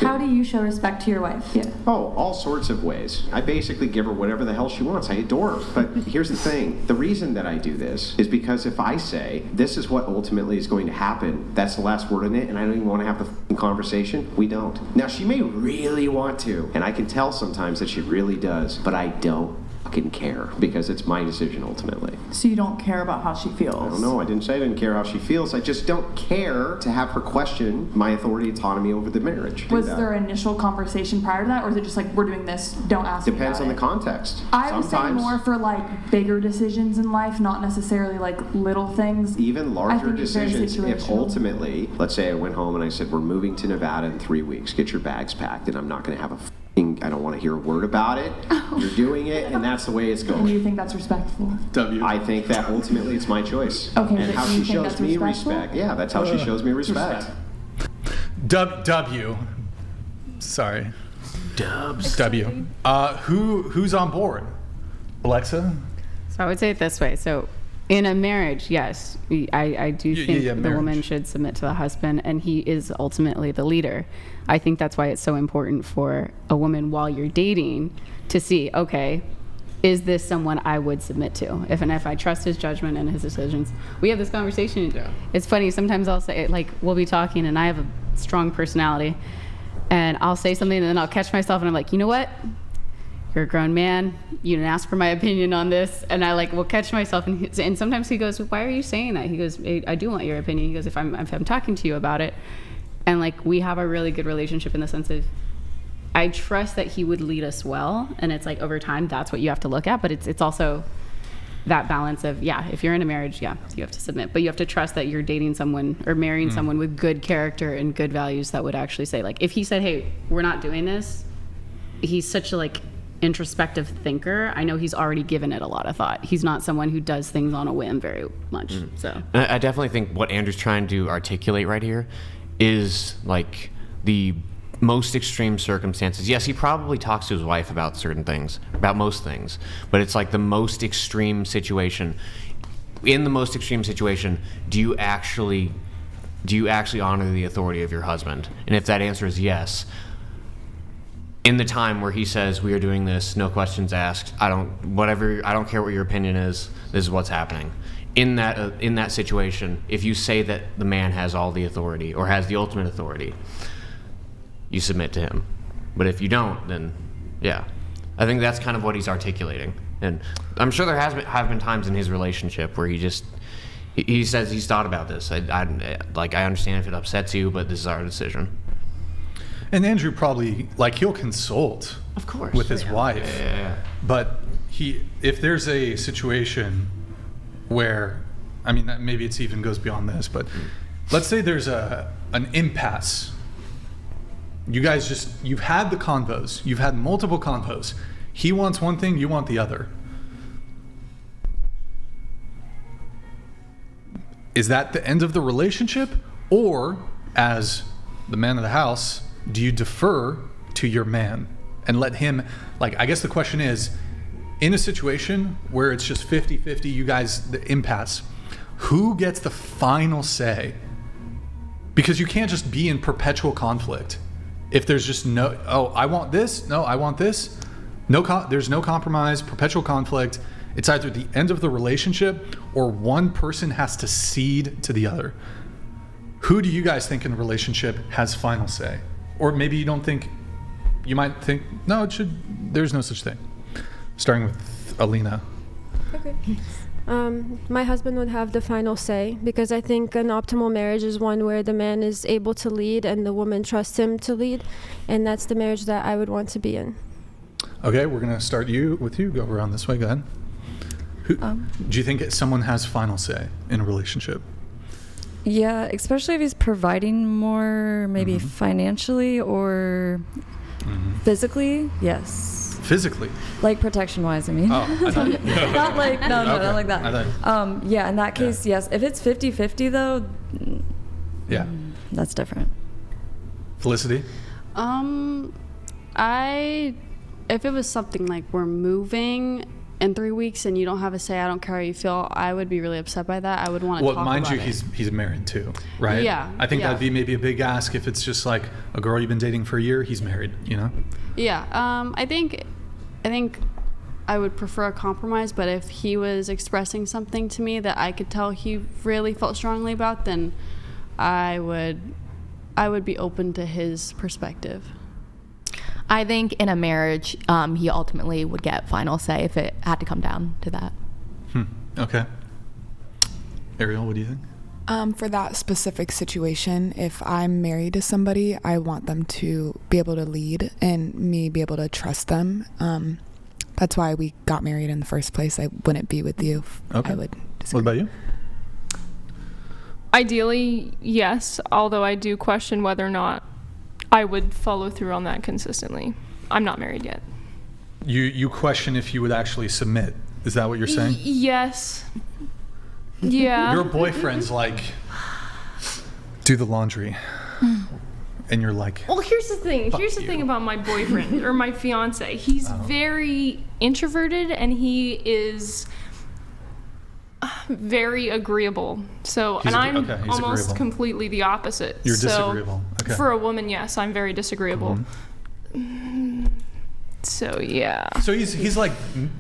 How do you show respect to your wife? Yeah. Oh, all sorts of ways. I basically give her whatever the hell she wants. I adore her. But here's the thing. The reason that I do this is because if I say, this is what ultimately is going to happen, that's the last word in it, and I don't even want to have the conversation, we don't. Now, she may really want to, and I can tell sometimes that she really does, but I don't fucking care because it's my decision ultimately. So you don't care about how she feels? I don't know. I didn't say I didn't care how she feels. I just don't care to have her question my authority, autonomy over the marriage. Was there initial conversation prior to that, or is it just like, we're doing this, don't ask me about it? Depends on the context. I would say more for like bigger decisions in life, not necessarily like little things. Even larger decisions. If ultimately, let's say I went home and I said, we're moving to Nevada in 3 weeks, get your bags packed, and I'm not going to have I don't want to hear a word about it. You're doing it, and that's the way it's going. And you think that's respectful? I think that ultimately it's my choice. Okay, and how she shows me respect. Yeah, that's how she shows me respect. W. Sorry. Dubs. W. Who's on board? Alexa? So I would say it this way. So in a marriage, yes, I do think the woman should submit to the husband, and he is ultimately the leader. I think that's why it's so important for a woman while you're dating to see, okay, is this someone I would submit to? If I trust his judgment and his decisions. We have this conversation. Yeah. It's funny. Sometimes I'll say, like, we'll be talking, and I have a strong personality, and I'll say something, and then I'll catch myself, and I'm like, you know what? You're a grown man. You didn't ask for my opinion on this. And I will catch myself. And sometimes he goes, why are you saying that? He goes, I do want your opinion. He goes, if I'm talking to you about it. And we have a really good relationship in the sense of, I trust that he would lead us well. And it's over time, that's what you have to look at. But it's also that balance of, if you're in a marriage, you have to submit. But you have to trust that you're dating someone or marrying someone with good character and good values that would actually say, if he said, hey, we're not doing this, he's such a introspective thinker. I know he's already given it a lot of thought. He's not someone who does things on a whim very much. So I definitely think what Andrew's trying to articulate right here is the most extreme circumstances. Yes, he probably talks to his wife about certain things, about most things, but it's the most extreme situation. In the most extreme situation, do you actually honor the authority of your husband? And if that answer is yes, in the time where he says, we are doing this, no questions asked, I don't care what your opinion is, this is what's happening. In that situation, if you say that the man has all the authority or has the ultimate authority, you submit to him. But if you don't, then I think that's kind of what he's articulating. And I'm sure there have been times in his relationship where he says he's thought about this. I understand if it upsets you, but this is our decision. And Andrew probably, he'll consult, of course, with his wife. Yeah. But if there's a situation where, maybe it's even goes beyond this, but let's say there's an impasse. You guys you've had the convos. You've had multiple convos. He wants one thing, you want the other. Is that the end of the relationship? Or, as the man of the house, do you defer to your man and let him, I guess the question is, in a situation where it's just 50-50, you guys, the impasse, who gets the final say? Because you can't just be in perpetual conflict. If there's just I want this, no, I want this. There's no compromise, perpetual conflict. It's either the end of the relationship or one person has to cede to the other. Who do you guys think in a relationship has final say? Or maybe you don't think, you might think, no, there's no such thing. Starting with Alina. Okay. My husband would have the final say because I think an optimal marriage is one where the man is able to lead and the woman trusts him to lead. And that's the marriage that I would want to be in. Okay, we're going to start with you. Go around this way. Go ahead. Do you think someone has final say in a relationship? Yeah, especially if he's providing more, maybe financially or physically. Yes. Physically? Protection-wise, I mean. Oh, I thought. Not not like that. I thought. In that case, yes. If it's 50-50 though, that's different. Felicity? If it was something we're moving in 3 weeks and you don't have a say, I don't care how you feel, I would be really upset by that. I would want to talk mind about you, it. he's married too, right? Yeah. I think yeah. that'd be maybe a big ask if it's just like a girl you've been dating for a year, he's married, you know? Yeah. I think I would prefer a compromise, but if he was expressing something to me that I could tell he really felt strongly about, then I would be open to his perspective. I think in a marriage, he ultimately would get final say if it had to come down to that. Okay. Ariel, what do you think? For that specific situation, if I'm married to somebody, I want them to be able to lead and me be able to trust them. That's why we got married in the first place. I wouldn't be with you if I would disagree. What about you? Ideally, yes, although I do question whether or not I would follow through on that consistently. I'm not married yet. You question if you would actually submit. Is that what you're saying? Yes. Yeah. Your boyfriend's like, do the laundry. And you're like, well, here's the thing about my boyfriend or my fiance. He's very introverted and he is very agreeable. So, and I'm almost agreeable. Completely the opposite. You're disagreeable. Okay. For a woman, yes, I'm very disagreeable. So yeah. So he's like,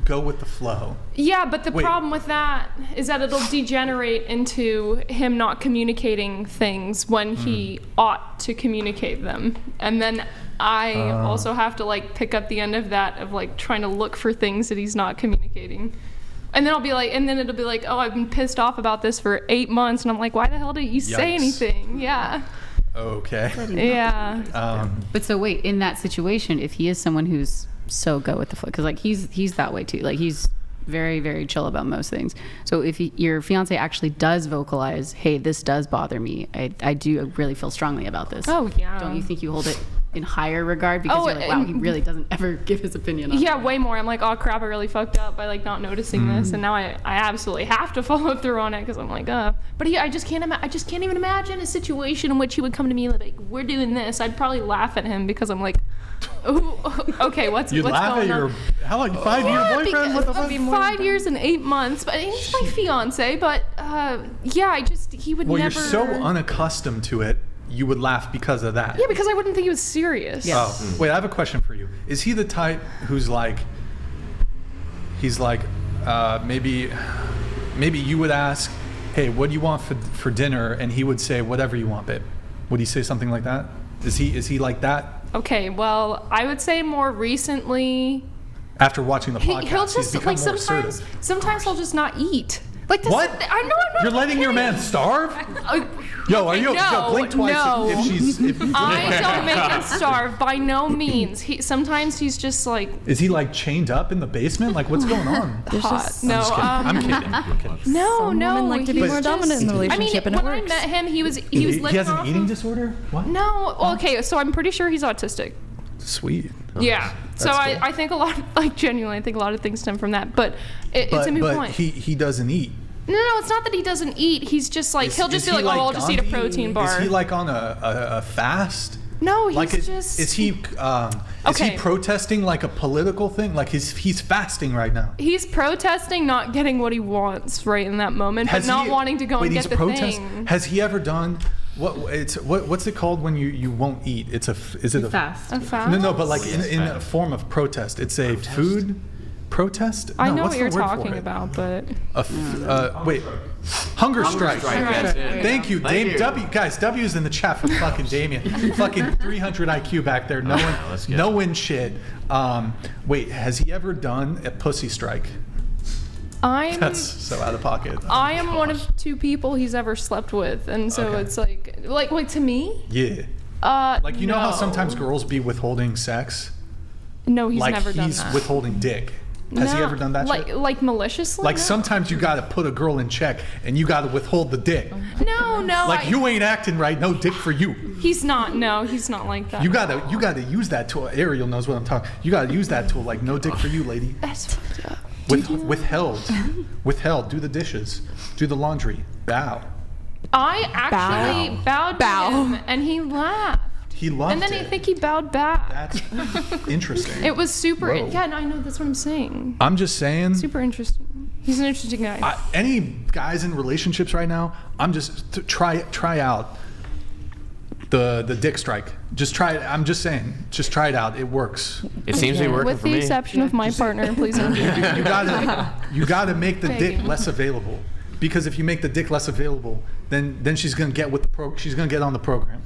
go with the flow. Yeah, but the problem with that is that it'll degenerate into him not communicating things when he ought to communicate them. And then I also have to like pick up the end of that of like trying to look for things that he's not communicating. And then it'll be like, oh, I've been pissed off about this for 8 months. And I'm like, why the hell didn't you say anything? Yeah. Okay. Yeah. But so wait, in that situation, if he is someone who's so go with the flow, because like he's that way too, like he's very, very chill about most things. So if your fiance actually does vocalize, hey, this does bother me, I do really feel strongly about this. Oh yeah. Don't you think you hold it in higher regard because you're like, wow, he really doesn't ever give his opinion on it? Yeah, way more. I'm like, oh crap, I really fucked up by like not noticing this, and now I absolutely have to follow through on it because I'm like, But I just can't even imagine a situation in which he would come to me like, we're doing this. I'd probably laugh at him because I'm like, oh, okay, what's you what's laugh going at on? your how long 5-year boyfriend? What the fuck? 5 years and 8 months, but he's my fiance. But yeah, he would never. Well, you're so unaccustomed to it. You would laugh because of that. Yeah, because I wouldn't think he was serious. Yes. Oh, wait, I have a question for you. Is he the type who's like, he's like, maybe you would ask, hey, what do you want for dinner? And he would say, whatever you want, babe. Would he say something like that? Is he like that? Okay, well, I would say more recently. After watching the podcast, he'll just he's become like more sometimes he'll just not eat. Like this, what? I know I'm not. You're letting your man starve? Yo, are you? No, blink twice no. if she's. I don't make him starve by no means. Sometimes he's just like. Is he like chained up in the basement? Like what's going on? No, I'm kidding. No. Women like to be more dominant in the relationship, and it when works. I met him, he was He living has an off eating disorder? What? No. Well, okay, so I'm pretty sure he's autistic. Sweet. Yeah. So That's cool. I think a lot, like genuinely, I think a lot of things stem from that. But it's a moot point. He doesn't eat. No, it's not that he doesn't eat. He's just like, he'll just be like, oh, I'll just eat a protein bar. Is he like on a fast? No, he's like just. Is he protesting like a political thing? Like he's fasting right now. He's protesting not getting what he wants right in that moment, but not wanting to go and get the thing. Has he ever done what's it called when you won't eat? Is it a fast? A fast? No, but like in a form of protest. It's a food protest. I know what you're talking about, but wait, hunger strike. Right. Thank you, Dame. W, guys. W's in the chat for fucking Damien. Fucking 300 IQ back there. No win shit. Wait, has he ever done a pussy strike? That's so out of pocket. I am one of 2 people he's ever slept with, and so it's like to me. Yeah. Like you know how sometimes girls be withholding sex. No, he's never done that. Like he's withholding dick. Has he ever done that shit? Like maliciously? Like sometimes you gotta put a girl in check and you gotta withhold the dick. No. Like you ain't acting right, no dick for you. He's not. No, he's not like that. You gotta use that tool. Ariel knows what I'm talking. You gotta use that tool. Like no dick for you, lady. That's fucked up. Withheld. Do the dishes. Do the laundry. Bow. I actually bowed to him and he laughed. He loved And then it. I think he bowed back. That's interesting. It was super. Whoa. Yeah, no, I know. That's what I'm saying. I'm just saying. Super interesting. He's an interesting guy. Any guys in relationships right now, I'm just try out the dick strike. Just try it. I'm just saying. Just try it out. It works. It seems to be working With for the me. exception of my partner, please don't do that. You gotta make the dick Begging. less available. Because if you make the dick less available, then she's gonna get with the she's gonna get on the program.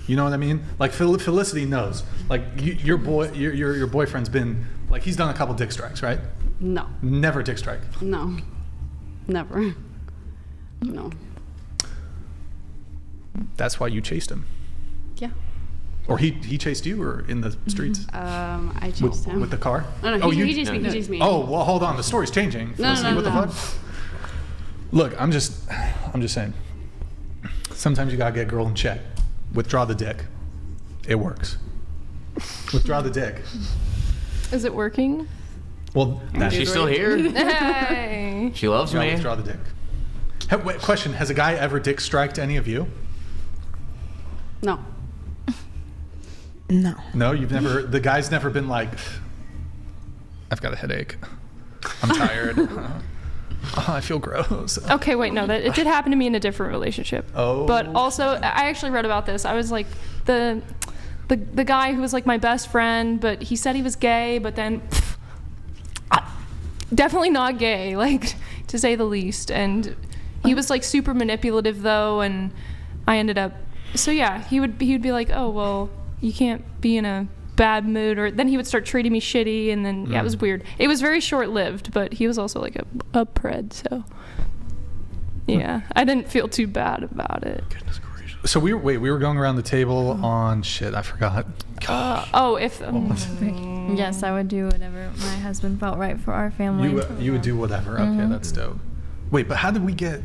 You know what I mean? Like Felicity knows. Like your boyfriend's been like he's done a couple dick strikes, right? No. Never dick strike. No. Never. No. That's why you chased him. Yeah. Or he chased you, or in the streets? I chased him. With the car? No, he chased me. He chased me. Oh, well, hold on. The story's changing. Felicity, what the fuck? Look, I'm just saying. Sometimes you gotta get a girl in check. Withdraw the dick. It works. Withdraw the dick. Is it working? Well, She's still here. Hey. She loves you gotta me. withdraw the dick. Wait, question: has a guy ever dick striked any of you? No. No. No, you've never. The guy's never been like, I've got a headache. I'm tired. I feel gross. Okay, wait, no, it did happen to me in a different relationship. Oh. But also, I actually read about this. I was like, the guy who was like my best friend, but he said he was gay, but then definitely not gay, like to say the least. And he was like super manipulative though, and I ended up. So yeah, he would be like, oh well, you can't be in a bad mood, or then he would start treating me shitty, and then yeah, it was weird. It was very short-lived, but he was also like a pred, so yeah, I didn't feel too bad about it. Goodness gracious. So we were going around the table on shit. I forgot. Yes, I would do whatever my husband felt right for our family. You would do whatever. Okay, that's dope. Wait, but how did we get